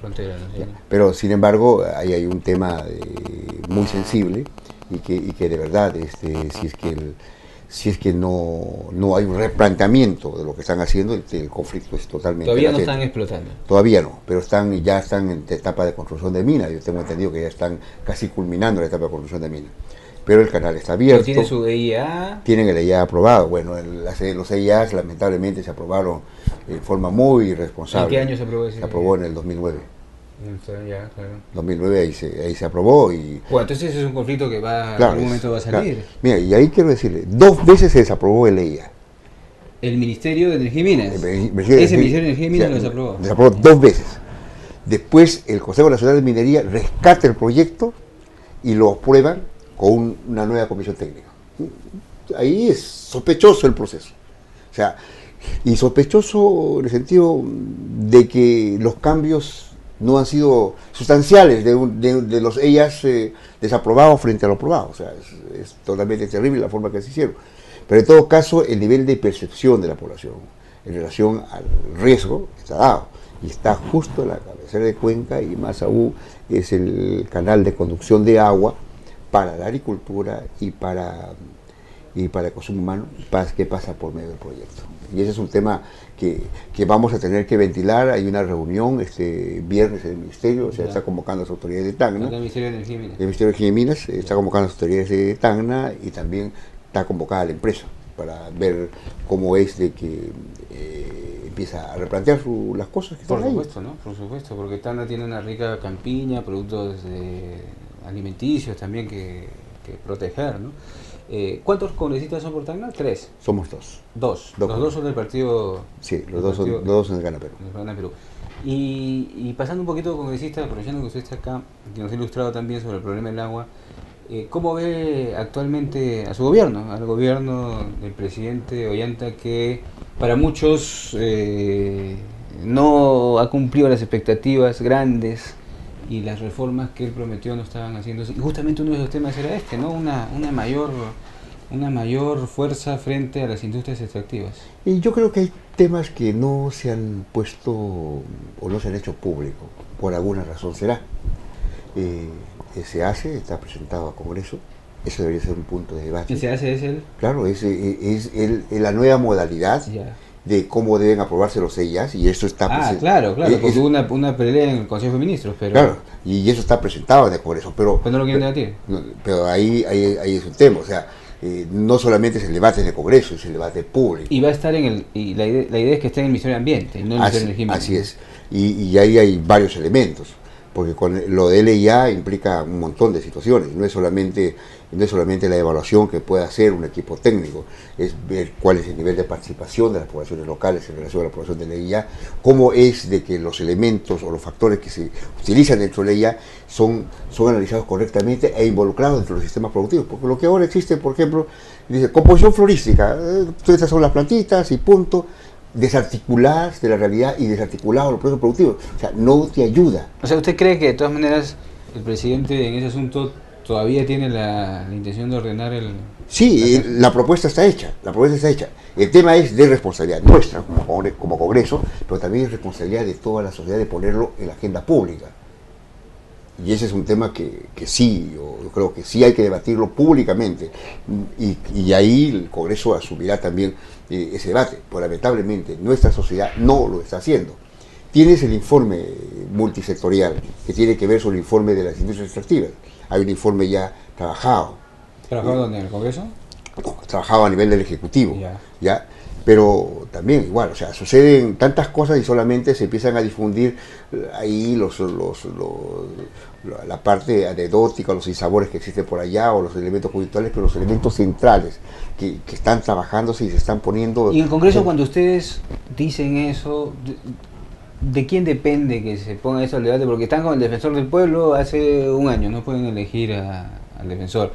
Pero sin embargo, ahí hay un tema muy sensible y que de verdad, si es que no hay un replanteamiento de lo que están haciendo, el conflicto es totalmente Todavía latente. no están explotando. Todavía no, pero ya están en etapa de construcción de mina. Yo tengo entendido que ya están casi culminando la etapa de construcción de mina. Pero el canal está abierto. ¿Pero tiene su EIA? Tienen el EIA aprobado. Bueno, los EIAs lamentablemente se aprobaron en forma muy irresponsable. ¿En qué año se aprobó ese? Se aprobó en el 2009. Ya, claro. 2009 ahí se aprobó y... Bueno, entonces ese es un conflicto que en claro, algún momento va a salir. Claro. Mira, y ahí quiero decirle, 2 veces se desaprobó el EIA. El Ministerio de Energía y Minas. Ese Ministerio de Energía y Minas lo desaprobó. Desaprobó 2 veces. Después el Consejo Nacional de Minería rescata el proyecto y lo aprueban con una nueva comisión técnica. Ahí es sospechoso el proceso. O sea, y sospechoso en el sentido de que los cambios no han sido sustanciales de los EIAs desaprobados frente a los aprobados. O sea, es totalmente terrible la forma que se hicieron. Pero en todo caso, el nivel de percepción de la población en relación al riesgo está dado. Y está justo en la cabecera de Cuenca, y más aún es el canal de conducción de agua para la agricultura y para el consumo humano, que pasa por medio del proyecto. Y ese es un tema que vamos a tener que ventilar. Hay una reunión este viernes en el Ministerio, o sea, está convocando a las autoridades de Tacna. El Ministerio de Energía y Minas. El Ministerio de Energía y Minas está convocando a las autoridades de Tacna y también está convocada la empresa para ver cómo es de que empieza a replantear las cosas que están ahí. Por supuesto, ¿no? Por supuesto, porque Tacna tiene una rica campiña, productos alimenticios también que proteger, ¿no? ¿Cuántos congresistas son por Tacna? 3. Somos 2. 2. Los 2 son del partido... Sí, los dos son del Gana Perú. Perú. Y pasando un poquito congresista, aprovechando que usted está acá, que nos ha ilustrado también sobre el problema del agua, ¿cómo ve actualmente a su gobierno, al gobierno del presidente Ollanta, que para muchos no ha cumplido las expectativas grandes y las reformas que él prometió no estaban haciéndose? Y justamente uno de esos temas era ¿no? Una mayor fuerza frente a las industrias extractivas. Y yo creo que hay temas que no se han puesto o no se han hecho público, por alguna razón será. Se hace, está presentado a Congreso, eso debería ser un punto de debate. ¿Qué se hace es el? Claro, es la nueva modalidad de cómo deben aprobarse los EIAs, y eso está presentado. Claro, porque hubo una pelea en el Consejo de Ministros, pero... Claro, y eso está presentado en el Congreso, pero... Pues no lo quieren debatir. Pero ahí es un tema, o sea, no solamente es el debate en el Congreso, es el debate público. Y va a estar y la idea es que esté en el Ministerio de Ambiente, y no en el Ministerio de Energía y Minas. Así es, y ahí hay varios elementos, porque con lo de LIA implica un montón de situaciones, no es solamente la evaluación que puede hacer un equipo técnico, es ver cuál es el nivel de participación de las poblaciones locales en relación a la población de LIA, cómo es de que los elementos o los factores que se utilizan dentro de LIA son analizados correctamente e involucrados dentro de los sistemas productivos, porque lo que ahora existe, por ejemplo, dice composición florística, estas son las plantitas y punto, desarticuladas de la realidad y desarticulados de los procesos productivos, o sea, no te ayuda. O sea, ¿usted cree que de todas maneras el presidente en ese asunto todavía tiene la intención de ordenar el...? Sí, la propuesta está hecha, El tema es de responsabilidad nuestra como Congreso, pero también es responsabilidad de toda la sociedad de ponerlo en la agenda pública. Y ese es un tema que sí, yo creo que sí hay que debatirlo públicamente. Y ahí el Congreso asumirá también ese debate. Pues lamentablemente nuestra sociedad no lo está haciendo. Tienes el informe multisectorial que tiene que ver sobre el informe de las industrias extractivas. Hay un informe ya trabajado. ¿Trabajado dónde? ¿En el Congreso? No, trabajado a nivel del Ejecutivo. Ya. ¿Ya? Pero también igual, o sea, suceden tantas cosas y solamente se empiezan a difundir ahí la parte anecdótica, los sinsabores que existen por allá o los elementos conductuales, pero los elementos centrales que están trabajándose y se están poniendo... Y en el Congreso, cuando ustedes dicen eso, ¿de quién depende que se ponga eso al debate? Porque están con el defensor del pueblo hace un año, no pueden elegir al defensor.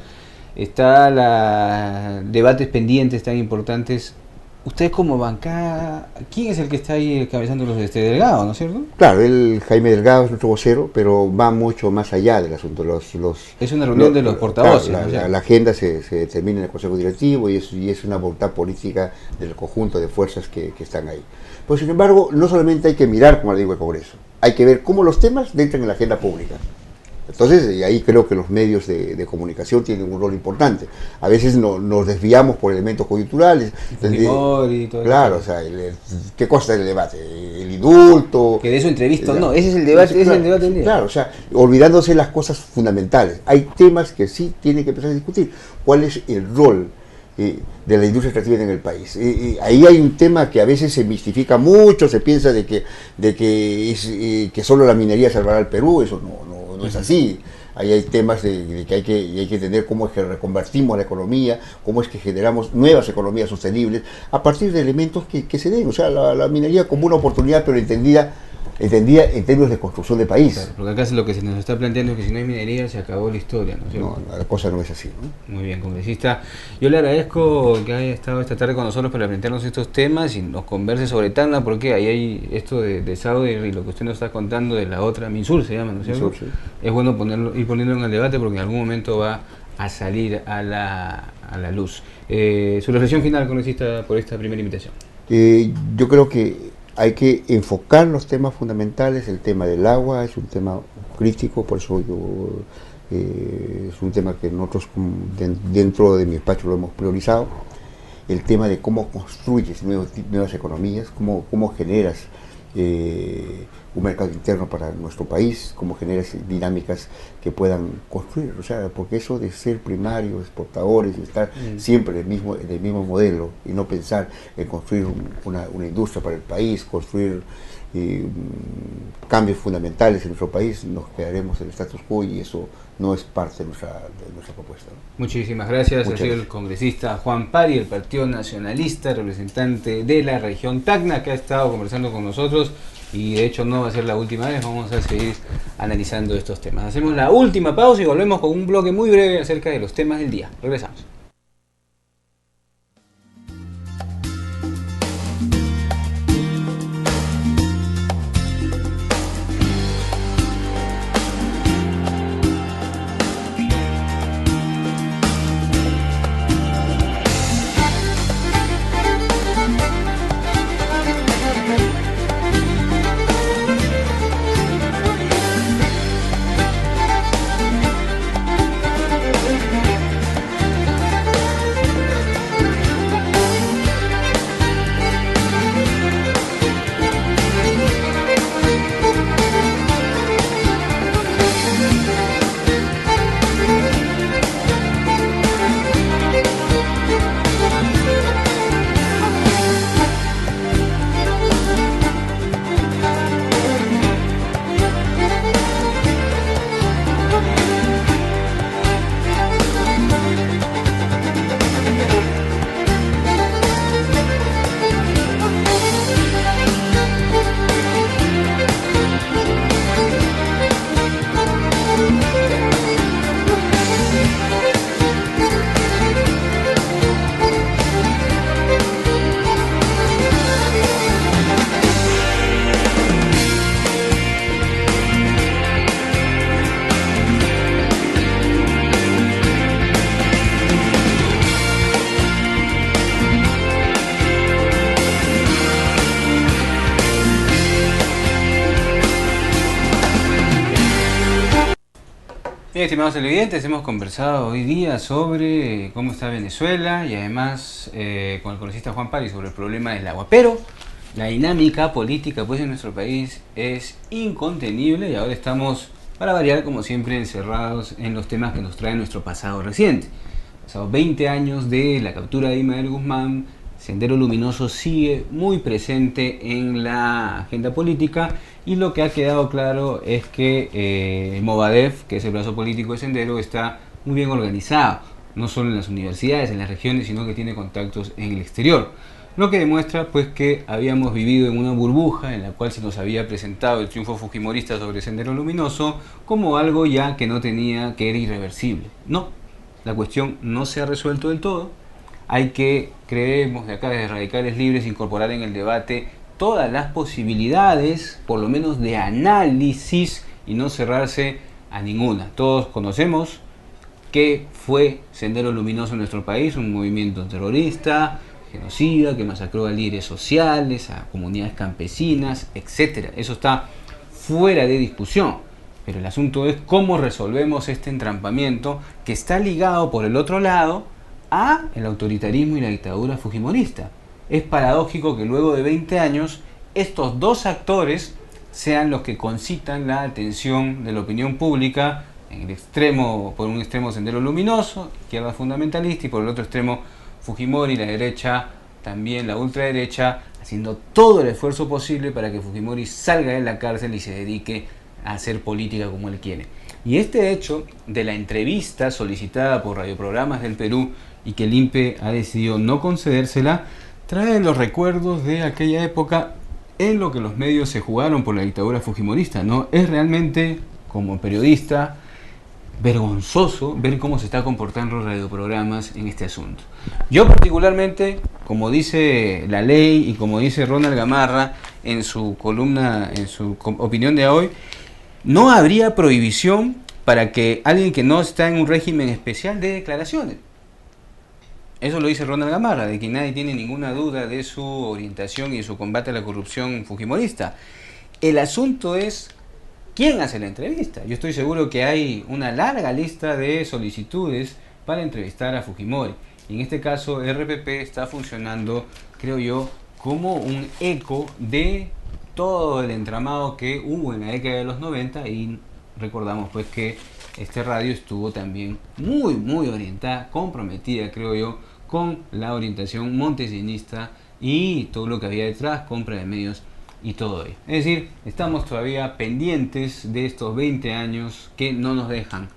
Está debates pendientes tan importantes. Ustedes como bancada, ¿quién es el que está ahí encabezando los Delgado, no es cierto? Claro, Jaime Delgado es nuestro vocero, pero va mucho más allá del asunto. Es una reunión de los portavoces. Claro, ¿no? la agenda se determina en el Consejo Directivo y es una voluntad política del conjunto de fuerzas que están ahí. Pues sin embargo, no solamente hay que mirar, como le digo, el Congreso, hay que ver cómo los temas entran en la agenda pública. Entonces, y ahí creo que los medios de comunicación tienen un rol importante. A veces nos desviamos por elementos coyunturales. Y todo claro, o sea, ¿qué cosa es el debate? El indulto. Que de eso entrevisto, no, ese es el debate, ese es el debate del día. Claro, o sea, olvidándose las cosas fundamentales. Hay temas que sí tienen que empezar a discutir. ¿Cuál es el rol de la industria extractiva en el país? Ahí hay un tema que a veces se mistifica mucho, se piensa de que solo la minería salvará al Perú. Eso no es así. Ahí hay temas de que hay que entender cómo es que reconvertimos la economía, cómo es que generamos nuevas economías sostenibles a partir de elementos que se den. O sea, la minería como una oportunidad, pero entendida en términos de construcción de país. Claro, porque acá lo que se nos está planteando es que si no hay minería se acabó la historia, ¿no es cierto? No, la cosa no es así, ¿no? Muy bien, congresista. Yo le agradezco que haya estado esta tarde con nosotros para plantearnos estos temas y nos converse sobre Tacna, porque ahí hay esto de Sauder y lo que usted nos está contando de la otra, Minsur se llama, ¿no es cierto? Minsur, sí. Es bueno ir poniéndolo en el debate porque en algún momento va a salir a la luz. Su reflexión final, congresista, por esta primera invitación. Yo creo que hay que enfocar los temas fundamentales. El tema del agua es un tema crítico, por eso es un tema que nosotros dentro de mi despacho lo hemos priorizado. El tema de cómo construyes nuevas economías, cómo generas un mercado interno para nuestro país, cómo generas dinámicas que puedan construir, o sea, porque eso de ser primarios, exportadores, y estar siempre en el mismo modelo y no pensar en construir una industria para el país, construir cambios fundamentales en nuestro país, nos quedaremos en el status quo y eso no es parte de nuestra propuesta, ¿no? Muchísimas gracias. Muchas Ha sido gracias. el congresista Juan Pari, el Partido Nacionalista, representante de la región Tacna, que ha estado conversando con nosotros y de hecho no va a ser la última vez, vamos a seguir analizando estos temas. Hacemos la última pausa y volvemos con un bloque muy breve acerca de los temas del día. Regresamos. Bien, estimados televidentes, hemos conversado hoy día sobre cómo está Venezuela y además con el congresista Juan Pari sobre el problema del agua. Pero la dinámica política pues en nuestro país es incontenible y ahora estamos, para variar, como siempre, encerrados en los temas que nos trae nuestro pasado reciente. Pasados 20 años de la captura de Ismael Guzmán, Sendero Luminoso sigue muy presente en la agenda política y lo que ha quedado claro es que Movadef, que es el brazo político de Sendero, está muy bien organizado, no solo en las universidades, en las regiones, sino que tiene contactos en el exterior. Lo que demuestra pues que habíamos vivido en una burbuja en la cual se nos había presentado el triunfo fujimorista sobre Sendero Luminoso como algo ya que no tenía, que era irreversible. No, la cuestión no se ha resuelto del todo. Hay que, creemos de acá desde Radicales Libres, incorporar en el debate todas las posibilidades, por lo menos de análisis, y no cerrarse a ninguna. Todos conocemos que fue Sendero Luminoso en nuestro país, un movimiento terrorista, genocida, que masacró a líderes sociales, a comunidades campesinas, etc. Eso está fuera de discusión. Pero el asunto es cómo resolvemos este entrampamiento que está ligado por el otro lado a el autoritarismo y la dictadura fujimorista. Es paradójico que luego de 20 años estos dos actores sean los que concitan la atención de la opinión pública, en el extremo, por un extremo Sendero Luminoso, izquierda fundamentalista, y por el otro extremo Fujimori, la derecha, también la ultraderecha, haciendo todo el esfuerzo posible para que Fujimori salga de la cárcel y se dedique a hacer política como él quiere. Y este hecho de la entrevista solicitada por radioprogramas del Perú y que el INPE ha decidido no concedérsela, trae los recuerdos de aquella época en lo que los medios se jugaron por la dictadura fujimorista, ¿no? Es realmente, como periodista, vergonzoso ver cómo se está comportando los radioprogramas en este asunto. Yo particularmente, como dice la ley y como dice Ronald Gamarra en su columna, en su opinión de hoy, no habría prohibición para que alguien que no está en un régimen especial dé declaraciones. Eso lo dice Ronald Gamarra, de que nadie tiene ninguna duda de su orientación y de su combate a la corrupción fujimorista. El asunto es quién hace la entrevista. Yo estoy seguro que hay una larga lista de solicitudes para entrevistar a Fujimori. Y en este caso, RPP está funcionando, creo yo, como un eco de todo el entramado que hubo en la década de los 90, y recordamos pues que este radio estuvo también muy orientada, comprometida, creo yo, con la orientación montesinista y todo lo que había detrás, compra de medios y todo ello. Es decir, estamos todavía pendientes de estos 20 años que no nos dejan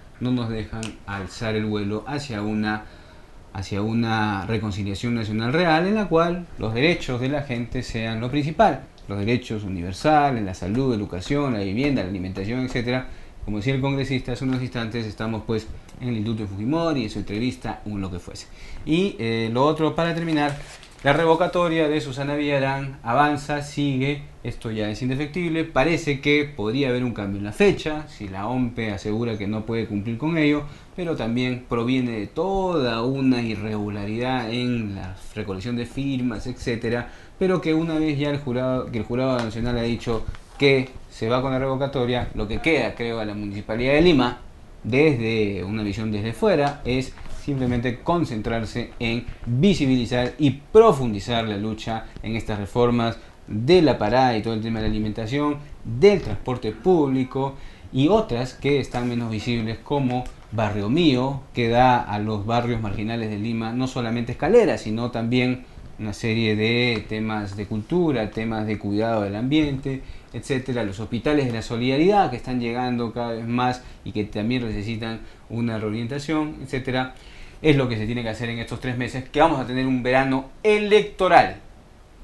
alzar el vuelo hacia una reconciliación nacional real en la cual los derechos de la gente sean lo principal, los derechos universales, la salud, la educación, la vivienda, la alimentación, etcétera. Como decía el congresista hace unos instantes, estamos pues en el Instituto de Fujimori, en su entrevista, en lo que fuese. Y lo otro, para terminar, la revocatoria de Susana Villarán avanza, sigue, esto ya es indefectible, parece que podría haber un cambio en la fecha, si la OMPE asegura que no puede cumplir con ello, pero también proviene de toda una irregularidad en la recolección de firmas, etcétera, pero que una vez ya el Jurado Nacional ha dicho que se va con la revocatoria, lo que queda, creo, a la Municipalidad de Lima, desde una visión desde fuera, es simplemente concentrarse en visibilizar y profundizar la lucha en estas reformas de la parada y todo el tema de la alimentación, del transporte público y otras que están menos visibles, como Barrio Mío, que da a los barrios marginales de Lima no solamente escaleras, sino también una serie de temas de cultura, temas de cuidado del ambiente, etcétera, los hospitales de la solidaridad que están llegando cada vez más y que también necesitan una reorientación, etcétera. Es lo que se tiene que hacer en estos 3 meses, que vamos a tener un verano electoral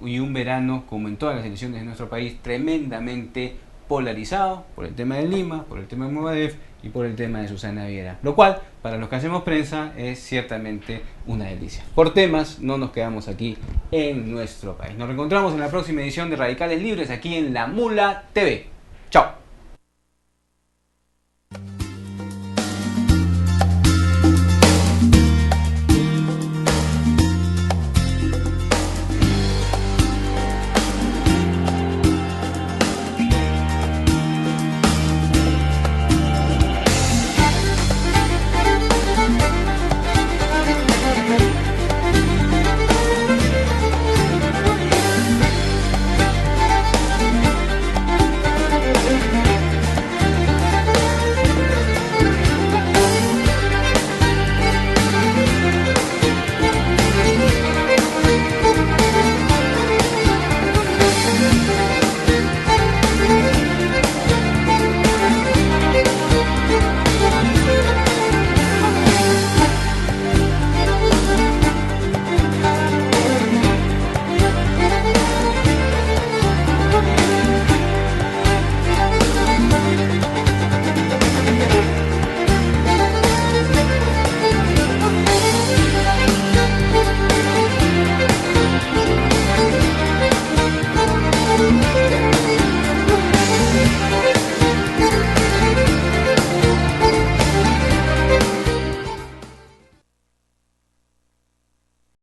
y un verano, como en todas las elecciones de nuestro país, tremendamente polarizado por el tema de Lima, por el tema de Movadef y por el tema de Susana Villarán, lo cual para los que hacemos prensa es ciertamente una delicia. Por temas no nos quedamos aquí en nuestro país. Nos reencontramos en la próxima edición de Radicales Libres aquí en La Mula TV. Chao.